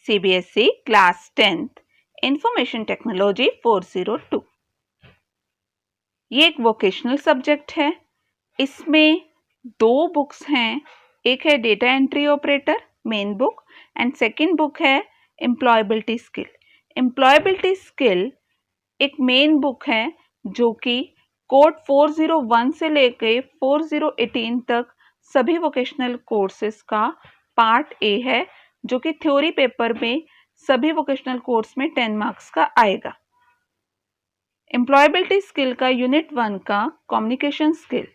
CBSE class 10th information technology 402। ये एक vocational subject है। इसमें दो बुक्स हैं, एक है data entry operator main book and second book है एम्प्लॉयबिलिटी स्किल। एम्प्लॉयबिलिटी स्किल एक मेन बुक है जो कि कोड 401 से लेके 4018 तक सभी वोकेशनल कोर्सेज का पार्ट ए है, जो कि थ्योरी पेपर में सभी वोकेशनल कोर्स में 10 मार्क्स का आएगा। एम्प्लॉयबिलिटी स्किल का यूनिट 1 का कम्युनिकेशन स्किल।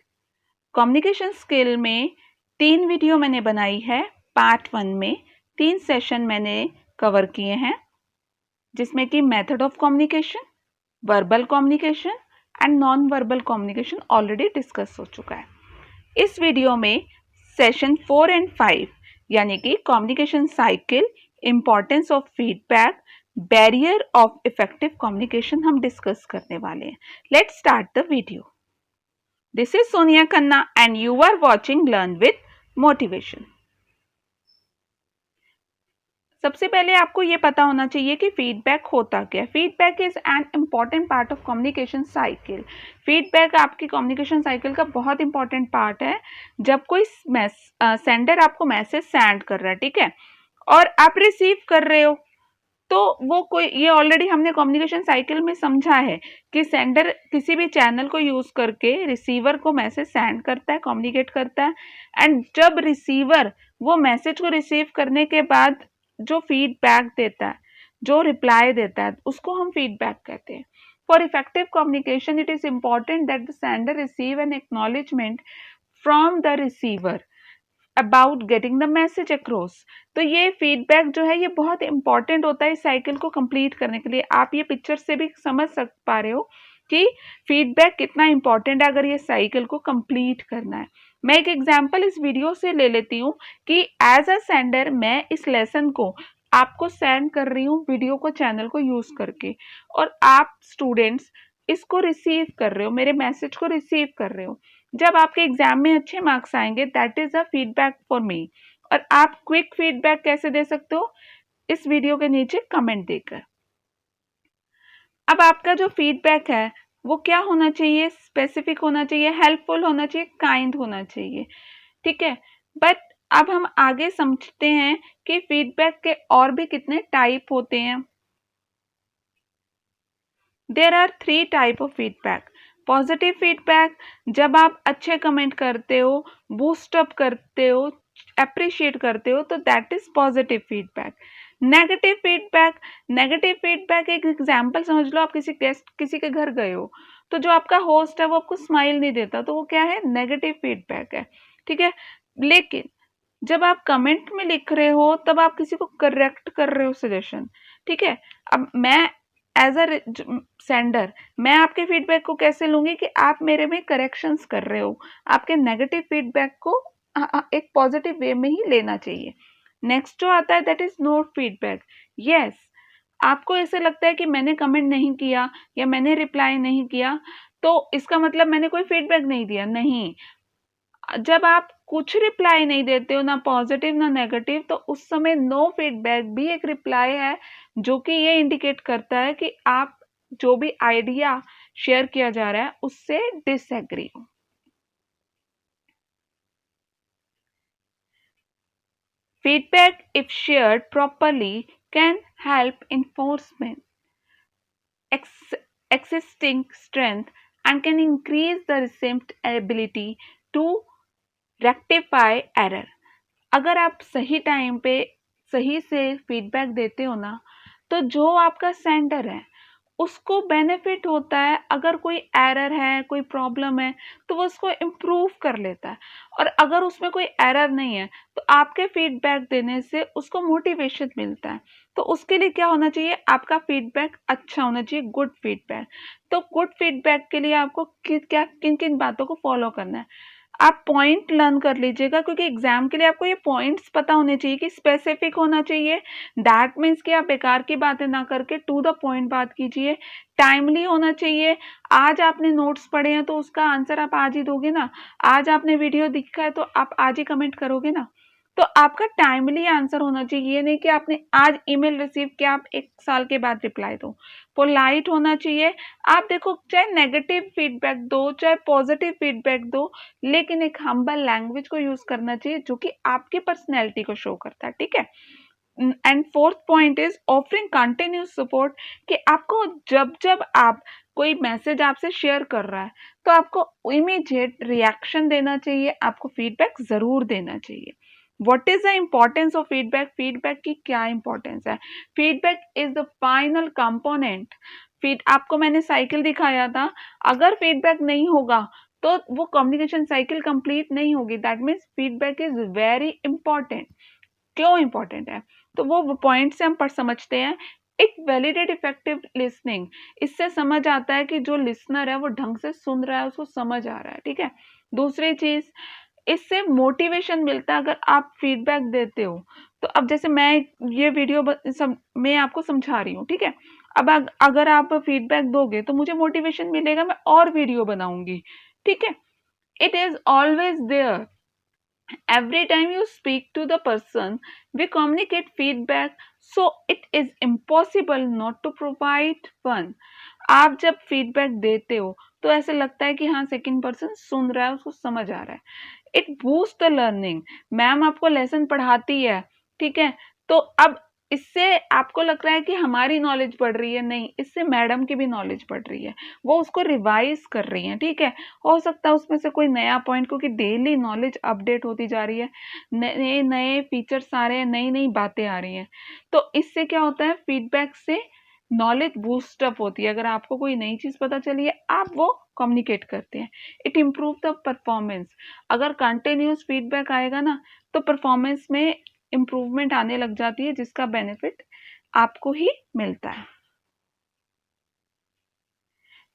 कम्युनिकेशन स्किल में 3 वीडियो मैंने बनाई है। पार्ट 1 में 3 सेशन मैंने कवर किए हैं, जिसमें कि method of communication, verbal communication and non verbal communication already discuss हो चुका है। इस वीडियो में सेशन 4 एंड 5 यानी कि communication cycle, importance of feedback, barrier of effective communication हम डिस्कस करने वाले हैं। Let's start the video. This is Sonia Khanna and you are watching learn with motivation. सबसे पहले आपको ये पता होना चाहिए कि फीडबैक होता क्या है। Feedback is an important part of communication cycle. Feedback आपकी कम्युनिकेशन साइकिल का बहुत इंपॉर्टेंट पार्ट है। जब कोई सेंडर आपको मैसेज सेंड कर रहा है, ठीक है, और आप रिसीव कर रहे हो, तो वो कोई, ये ऑलरेडी हमने कम्युनिकेशन साइकिल में समझा है कि सेंडर किसी भी चैनल को यूज करके रिसीवर को मैसेज सेंड करता है, कम्युनिकेट करता है, एंड जब रिसीवर वो मैसेज को रिसीव करने के बाद जो फीडबैक देता है, जो रिप्लाई देता है, उसको हम फीडबैक कहते हैं। For effective communication it is important that the sender receive an acknowledgement from the receiver about getting the message across. तो ये फीडबैक जो है ये बहुत इंपॉर्टेंट होता है इस साइकिल को कंप्लीट करने के लिए। आप ये पिक्चर से भी समझ पा रहे हो कि फीडबैक कितना इंपॉर्टेंट है अगर ये साइकिल को कंप्लीट करना है। मैं एक एग्जांपल इस वीडियो से ले लेती हूँ कि एज अ सेंडर मैं इस लेसन को आपको सेंड कर रही हूँ वीडियो को, चैनल को यूज करके, और आप स्टूडेंट्स इसको रिसीव कर रहे हो, मेरे मैसेज को रिसीव कर रहे हो। जब आपके एग्जाम में अच्छे मार्क्स आएंगे, that is a feedback for me. और आप क्विक फीडबैक कैसे दे सकते हो? इस वीडियो के नीचे कमेंट देकर। अब आपका जो फीडबैक है वो क्या होना चाहिए? स्पेसिफिक होना चाहिए, हेल्पफुल होना चाहिए, काइंड होना चाहिए, ठीक है। बट अब हम आगे समझते हैं कि फीडबैक के और भी कितने टाइप होते हैं। There are 3 type of feedback. Positive feedback, जब आप अच्छे कमेंट करते हो, बूस्ट अप करते हो, अप्रिशिएट करते हो, तो that is positive feedback. Negative feedback, negative feedback एक एग्जांपल समझ लो, आप किसी गेस्ट, किसी के घर गए हो, तो जो आपका होस्ट है वो आपको स्माइल नहीं देता, तो वो क्या है? नेगेटिव फीडबैक है, ठीक है। लेकिन जब आप कमेंट में लिख रहे हो तब आप किसी को करेक्ट कर रहे हो, सजेशन, ठीक है। अब मैं एज अ सेंडर मैं आपके फीडबैक को कैसे लूंगी कि आप मेरे में करेक्शंस कर रहे हो। आपके नेगेटिव फीडबैक को एक पॉजिटिव वे में ही लेना चाहिए। नेक्स्ट जो आता है that is no feedback. Yes, आपको ऐसे लगता है कि मैंने कमेंट नहीं किया या मैंने रिप्लाई नहीं किया तो इसका मतलब मैंने कोई फीडबैक नहीं दिया, नहीं। जब आप कुछ रिप्लाई नहीं देते हो, ना पॉजिटिव ना नेगेटिव, तो उस समय नो फीडबैक भी एक रिप्लाई है, जो कि ये इंडिकेट करता है कि आप जो भी आइडिया शेयर किया जा रहा है उससे डिसएग्री हो। Feedback if shared properly can help enforcement existing strength and can increase the recipient ability to rectify error. अगर आप सही टाइम पे सही से फीडबैक देते हो ना, तो जो आपका सेंडर है उसको बेनिफिट होता है। अगर कोई एरर है, कोई प्रॉब्लम है, तो वो उसको इम्प्रूव कर लेता है। और अगर उसमें कोई एरर नहीं है तो आपके फीडबैक देने से उसको मोटिवेशन मिलता है। तो उसके लिए क्या होना चाहिए? आपका फीडबैक अच्छा होना चाहिए, गुड फीडबैक। तो गुड फीडबैक के लिए आपको किन किन बातों को फॉलो करना है, आप पॉइंट लर्न कर लीजिएगा, क्योंकि एग्जाम के लिए आपको ये पॉइंट्स पता होने चाहिए कि स्पेसिफिक होना चाहिए। दैट मीन्स कि आप बेकार की बातें ना करके टू द पॉइंट बात कीजिए। टाइमली होना चाहिए। आज आपने नोट्स पढ़े हैं तो उसका आंसर आप आज ही दोगे ना। आज आपने वीडियो देखा है तो आप आज ही कमेंट करोगे ना। तो आपका टाइमली आंसर होना चाहिए, ये नहीं कि आपने आज ईमेल रिसीव किया आप 1 साल के बाद रिप्लाई दो। पोलाइट होना चाहिए। आप देखो, चाहे नेगेटिव फीडबैक दो चाहे पॉजिटिव फीडबैक दो, लेकिन एक हम्बल लैंग्वेज को यूज करना चाहिए जो कि आपकी पर्सनैलिटी को शो करता है, ठीक है। And fourth point is offering continuous support, कि आपको जब जब आप कोई मैसेज आपसे शेयर कर रहा है तो आपको इमीडिएट रिएक्शन देना चाहिए, आपको फीडबैक जरूर देना चाहिए। What is the importance of feedback? Feedback की क्या इंपॉर्टेंस है? Feedback is the final component. आपको मैंने साइकिल दिखाया था, अगर फीडबैक नहीं होगा तो वो कम्युनिकेशन साइकिल कंप्लीट नहीं होगी। That means feedback is very important. क्यों इंपॉर्टेंट है? तो वो पॉइंट से हम पढ़ समझते हैं। इट वैलिडेट इफेक्टिव लिसनिंग, इससे समझ आता है कि जो लिसनर है वो ढंग से सुन रहा है, उसको समझ आ रहा है, ठीक है। दूसरी चीज, इससे मोटिवेशन मिलता है। अगर आप फीडबैक देते हो तो अब जैसे मैं ये वीडियो मैं आपको समझा रही हूँ, ठीक है। अब अगर आप फीडबैक दोगे तो मुझे मोटिवेशन मिलेगा, मैं और वीडियो बनाऊंगी, ठीक है। It is always there. Every time you speak to the person, we communicate feedback, so it is impossible not to provide one. आप जब फीडबैक देते हो तो ऐसे लगता है कि हाँ सेकंड पर्सन सुन रहा है, उसको समझ आ रहा है। It boost the learning. Ma'am आपको लेसन पढ़ाती है, ठीक है, तो अब इससे आपको लग रहा है कि हमारी नॉलेज बढ़ रही है, नहीं, इससे मैडम की भी नॉलेज बढ़ रही है, वो उसको रिवाइज कर रही है, ठीक है। हो सकता है उसमें से कोई नया पॉइंट, क्योंकि डेली नॉलेज अपडेट होती जा रही है, नए नए फीचर्स आ रहे हैं, नई नई बातें आ रही हैं, तो इससे क्या होता है, फीडबैक से नॉलेज बूस्टअप होती है। अगर आपको कोई नई चीज पता चली है, आप वो कम्युनिकेट करते हैं। It improve the performance. अगर कंटिन्यूस फीडबैक आएगा ना तो परफॉर्मेंस में इम्प्रूवमेंट आने लग जाती है, जिसका बेनिफिट आपको ही मिलता है।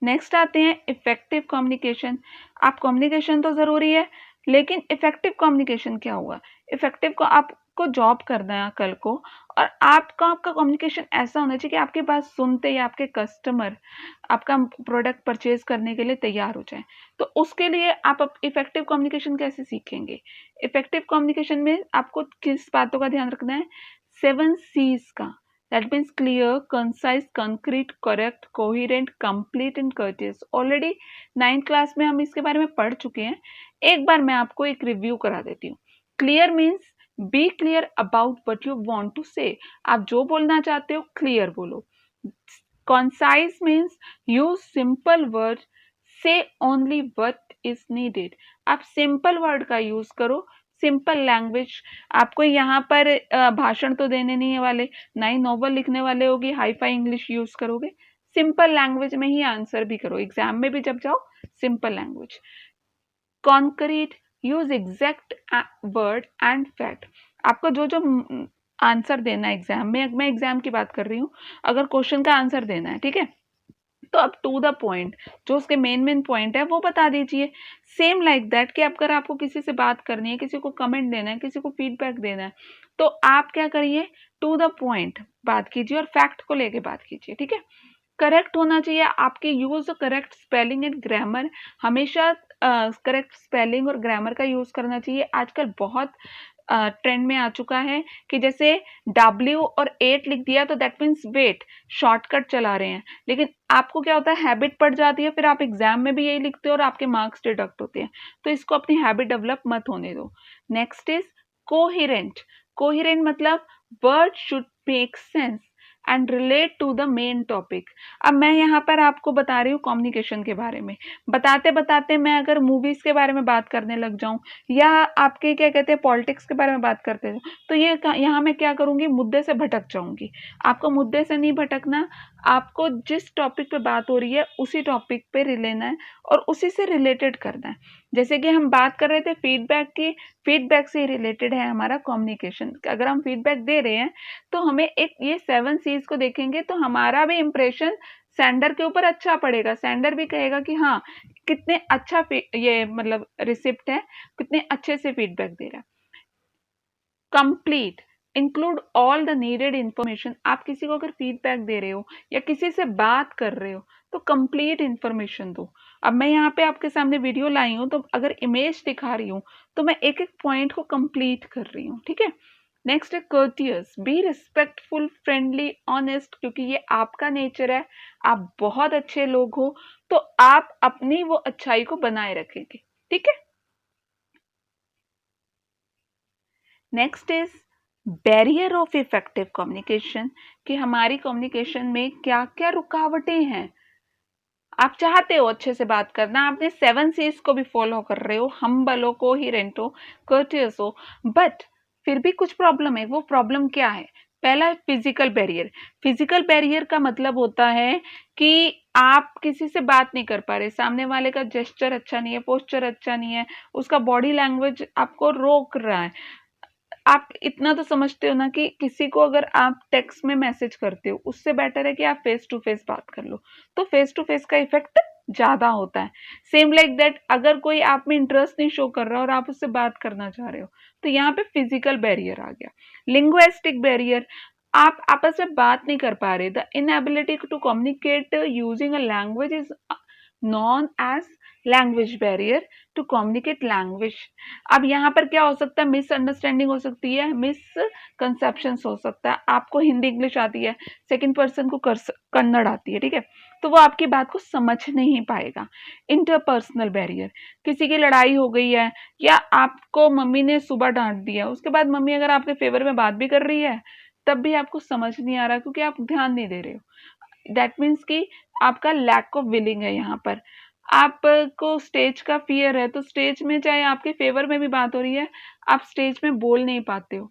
नेक्स्ट आते हैं इफेक्टिव कम्युनिकेशन। आप कम्युनिकेशन तो जरूरी है, लेकिन इफेक्टिव कम्युनिकेशन क्या हुआ? इफेक्टिव को आपको जॉब करना है कल को, और आपका कम्युनिकेशन ऐसा होना चाहिए कि आपके बात सुनते ही आपके कस्टमर आपका प्रोडक्ट परचेज करने के लिए तैयार हो जाए। तो उसके लिए आप इफेक्टिव कम्युनिकेशन कैसे सीखेंगे? इफेक्टिव कम्युनिकेशन में आपको किस बातों का ध्यान रखना है? 7 C's का। That means clear, concise, concrete, correct, coherent, complete and courteous. Already 9th class में हम इसके बारे में पढ़ चुके हैं। एक बार मैं आपको एक रिव्यू करा देती हूँ। Clear means be clear about what you want to say. आप जो बोलना चाहते हो क्लियर बोलो। Concise means use simple words, say only what is needed. आप सिंपल वर्ड का यूज करो, सिंपल लैंग्वेज। आपको यहाँ पर भाषण तो देने नहीं है वाले, ना ही नॉवल लिखने वाले होगी, हाई फाई इंग्लिश यूज करोगे, सिंपल लैंग्वेज में ही आंसर भी करो। एग्जाम में भी जब जाओ, simple language. Concrete, use exact word and fact. आपको जो जो आंसर देना है एग्जाम में, मैं एग्जाम की बात कर रही हूँ, अगर क्वेश्चन का आंसर देना है, ठीक है, तो अब टू द पॉइंट, जो उसके मेन पॉइंट है वो बता दीजिए। सेम लाइक दैट कि अगर आपको किसी से बात करनी है, किसी को कमेंट देना है, किसी को फीडबैक देना है, तो आप क्या करिए, टू द पॉइंट बात कीजिए और फैक्ट को लेके बात कीजिए, ठीक है। करेक्ट होना चाहिए, आपके use correct spelling and grammar. हमेशा करेक्ट स्पेलिंग और ग्रामर का यूज करना चाहिए। आजकल बहुत ट्रेंड में आ चुका है कि जैसे W और 8 लिख दिया तो दैट मीन्स वेट, शॉर्टकट चला रहे हैं, लेकिन आपको क्या होता है, हैबिट पड़ जाती है, फिर आप एग्जाम में भी यही लिखते हो और आपके मार्क्स डिडक्ट होते हैं। तो इसको अपनी हैबिट डेवलप मत होने दो। Next is coherent. कोहेरेंट मतलब word should make sense and relate to the main topic. अब मैं यहाँ पर आपको बता रही हूँ कम्युनिकेशन के बारे में, बताते बताते मैं अगर मूवीज के बारे में बात करने लग जाऊं, या आपके क्या कहते हैं पॉलिटिक्स के बारे में बात करते हैं, तो ये यहाँ मैं क्या करूंगी, मुद्दे से भटक जाऊंगी। आपको मुद्दे से नहीं भटकना, आपको जिस टॉपिक पे बात हो रही है उसी टॉपिक पे लेना है और उसी से रिलेटेड करना है। जैसे कि हम बात कर रहे थे फीडबैक की, फीडबैक से रिलेटेड है हमारा कम्युनिकेशन। अगर हम फीडबैक दे रहे हैं तो हमें एक ये 7 C's को देखेंगे तो हमारा भी इंप्रेशन सेंडर के ऊपर अच्छा पड़ेगा। सेंडर भी कहेगा कि हाँ कितने अच्छा ये मतलब रिसिप्ट है, कितने अच्छे से फीडबैक दे रहा है। Complete, include all the needed information. आप किसी को अगर फीडबैक दे रहे हो या किसी से बात कर रहे हो तो कंप्लीट इंफॉर्मेशन दो। अब मैं यहाँ पे आपके सामने वीडियो लाई हूँ, तो अगर इमेज दिखा रही हूँ तो मैं एक एक पॉइंट को कंप्लीट कर रही हूँ, ठीक है। नेक्स्ट है courteous, be respectful, friendly, honest, क्योंकि ये आपका नेचर है, आप बहुत अच्छे लोग हो, तो आप अपनी वो अच्छाई को बनाए रखेंगे, ठीक है। Next is barrier of effective communication, कि हमारी कम्युनिकेशन में क्या क्या रुकावटें हैं। आप चाहते हो अच्छे से बात करना, आपने 7 C's को भी फॉलो कर रहे हो, हम्बल हो, कोहेरेंट हो, कर्टियस हो, बट फिर भी कुछ प्रॉब्लम है। वो प्रॉब्लम क्या है? पहला फिजिकल बैरियर। फिजिकल बैरियर का मतलब होता है कि आप किसी से बात नहीं कर पा रहे, सामने वाले का जेस्चर अच्छा नहीं है, पोस्चर अच्छा नहीं है, उसका बॉडी लैंग्वेज आपको रोक रहा है। आप इतना तो समझते हो ना कि किसी को अगर आप टेक्स्ट में मैसेज करते हो, उससे बेटर है कि आप फेस टू फेस बात कर लो, तो फेस टू फेस का इफेक्ट ज्यादा होता है। सेम लाइक दैट, अगर कोई आप में इंटरेस्ट नहीं शो कर रहा और आप उससे बात करना चाह रहे हो, तो यहाँ पे फिजिकल बैरियर आ गया। लिंग्विस्टिक बैरियर, आप आपस में बात नहीं कर पा रहे, the inability to communicate using a language is known as language barrier to communicate language. अब यहाँ पर क्या हो सकता है? मिसअंडरस्टैंडिंग हो सकती है, मिसकंसेप्शन हो सकता है। आपको हिंदी इंग्लिश आती है, सेकंड पर्सन को कन्नड़ आती है, ठीक है, तो वो आपकी बात को समझ नहीं पाएगा। इंटरपर्सनल बैरियर, किसी की लड़ाई हो गई है या आपको मम्मी ने सुबह डांट दिया, उसके बाद मम्मी अगर आपके फेवर में बात भी कर रही है, तब भी आपको समझ नहीं आ रहा क्योंकि आप ध्यान नहीं दे रहे हो। दैट मीन्स कि आपका लैक ऑफ विलिंग है। यहाँ पर आपको स्टेज का फियर है, तो स्टेज में चाहे आपके फेवर में भी बात हो रही है, आप स्टेज में बोल नहीं पाते हो।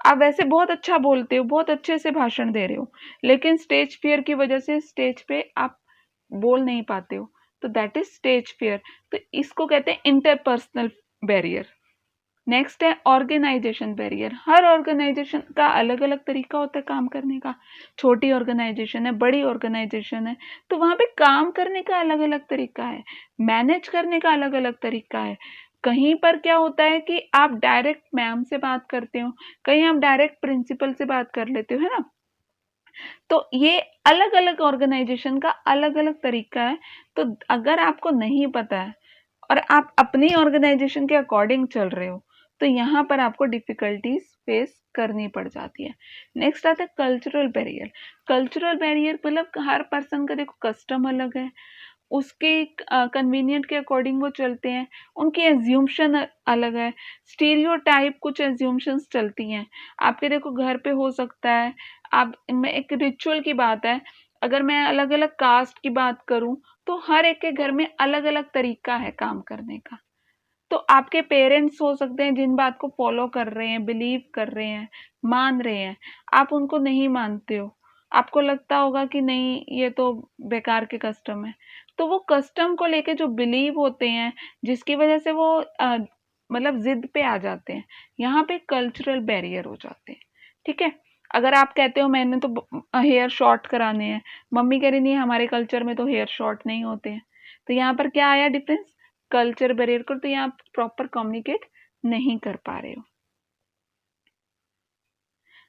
आप वैसे बहुत अच्छा बोलते हो, बहुत अच्छे से भाषण दे रहे हो, लेकिन स्टेज फियर की वजह से स्टेज पे आप बोल नहीं पाते हो, तो दैट इज स्टेज फियर। तो इसको कहते हैं इंटरपर्सनल बैरियर। नेक्स्ट है ऑर्गेनाइजेशन बैरियर। हर ऑर्गेनाइजेशन का अलग अलग तरीका होता है काम करने का। छोटी ऑर्गेनाइजेशन है, बड़ी ऑर्गेनाइजेशन है, तो वहां पे काम करने का अलग अलग तरीका है, मैनेज करने का अलग अलग तरीका है। कहीं पर क्या होता है कि आप डायरेक्ट मैम से बात करते हो, कहीं आप डायरेक्ट प्रिंसिपल से बात कर लेते हो, है ना। तो ये अलग अलग ऑर्गेनाइजेशन का अलग अलग तरीका है। तो अगर आपको नहीं पता है और आप अपनी ऑर्गेनाइजेशन के अकॉर्डिंग चल रहे हो, तो यहाँ पर आपको डिफिकल्टीज फेस करनी पड़ जाती है। नेक्स्ट आता है कल्चरल बैरियर। कल्चरल बैरियर मतलब हर पर्सन का देखो कस्टम अलग है, उसके कन्वीनियंट के अकॉर्डिंग वो चलते हैं, उनकी एज्यूम्शन अलग है, स्टीरियोटाइप कुछ एज्यूम्शंस चलती हैं। आपके देखो घर पे हो सकता है, आप में एक रिचुअल की बात है, अगर मैं अलग अलग कास्ट की बात करूं, तो हर एक के घर में अलग अलग तरीका है काम करने का। तो आपके पेरेंट्स हो सकते हैं जिन बात को फॉलो कर रहे हैं, बिलीव कर रहे हैं, मान रहे हैं, आप उनको नहीं मानते हो, आपको लगता होगा कि नहीं ये तो बेकार के कस्टम है। तो वो कस्टम को लेके जो बिलीव होते हैं, जिसकी वजह से वो मतलब जिद पे आ जाते हैं, यहाँ पे कल्चरल बैरियर हो जाते हैं, ठीक है। अगर आप कहते हो मैंने तो हेयर शॉर्ट कराने हैं, मम्मी कह रही नहीं हमारे कल्चर में तो हेयर शॉर्ट नहीं होते हैं, तो यहाँ पर क्या आया डिफरेंस? कल्चर बैरियर को, तो यहाँ आप प्रॉपर कम्युनिकेट नहीं कर पा रहे हो।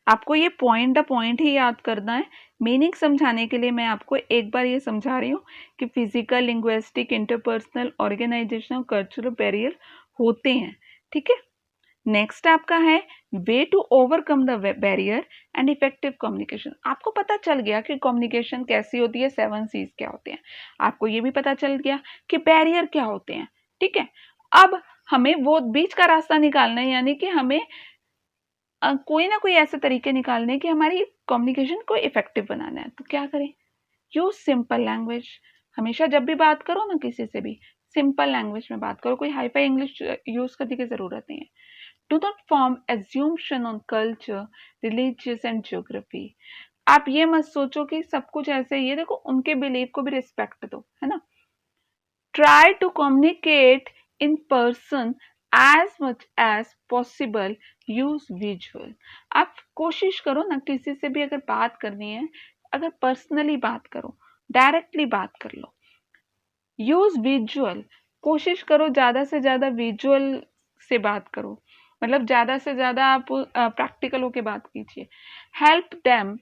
आपको ये पॉइंट पॉइंट ही याद करना है। मीनिंग समझाने के लिए मैं आपको एक बार ये समझा रही हूँ कि physical, linguistic, interpersonal, organisational, cultural barrier होते हैं, ठीक है। नेक्स्ट आपका है way to overcome the barrier and effective communication. आपको पता चल गया कि कम्युनिकेशन कैसी होती है, 7 C's क्या होते हैं, आपको ये भी पता चल गया कि बैरियर क्या होते हैं, ठीक है। अब हमें वो बीच का रास्ता निकालना है, यानी कि हमें कोई ना कोई ऐसे तरीके निकालने हैं कि हमारी कम्युनिकेशन को इफेक्टिव बनाना है। तो क्या करें? Use simple language. हमेशा जब भी बात करो ना किसी से भी, सिंपल लैंग्वेज में बात करो, कोई हाईफाई इंग्लिश यूज करने की जरूरत नहीं है। Do not form assumption on culture, religious and geography. आप ये मत सोचो कि सब कुछ ऐसे ही है, देखो उनके बिलीव को भी रिस्पेक्ट दो, है ना। Try to communicate in person as much as possible, use visual. आप कोशिश करो ना, किसी से भी अगर बात करनी है, अगर पर्सनली बात करो, डायरेक्टली बात कर लो। यूज विजुअल, कोशिश करो ज्यादा से ज्यादा विजुअल से बात करो, मतलब ज्यादा से ज्यादा आप प्रैक्टिकल होके बात कीजिए। Help them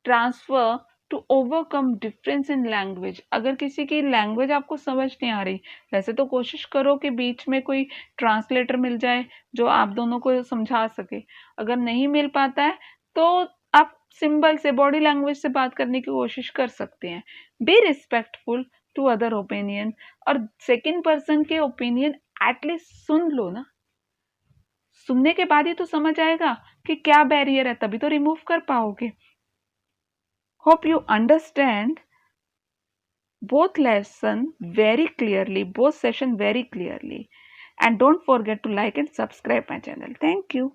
transfer to overcome difference in language. अगर किसी की लैंग्वेज आपको समझ नहीं आ रही, वैसे तो कोशिश करो कि बीच में कोई ट्रांसलेटर मिल जाए जो आप दोनों को समझा सके। अगर नहीं मिल पाता है तो आप सिंबल से, बॉडी लैंग्वेज से बात करने की कोशिश कर सकते हैं। Be respectful to other opinion, और सेकेंड पर्सन के ओपिनियन एटलीस्ट सुन लो ना। सुनने के बाद ही तो समझ आएगा कि क्या बैरियर है, तभी तो रिमूव कर पाओगे। Hope you understand both lesson very clearly, both session very clearly, and don't forget to like and subscribe my channel. Thank you.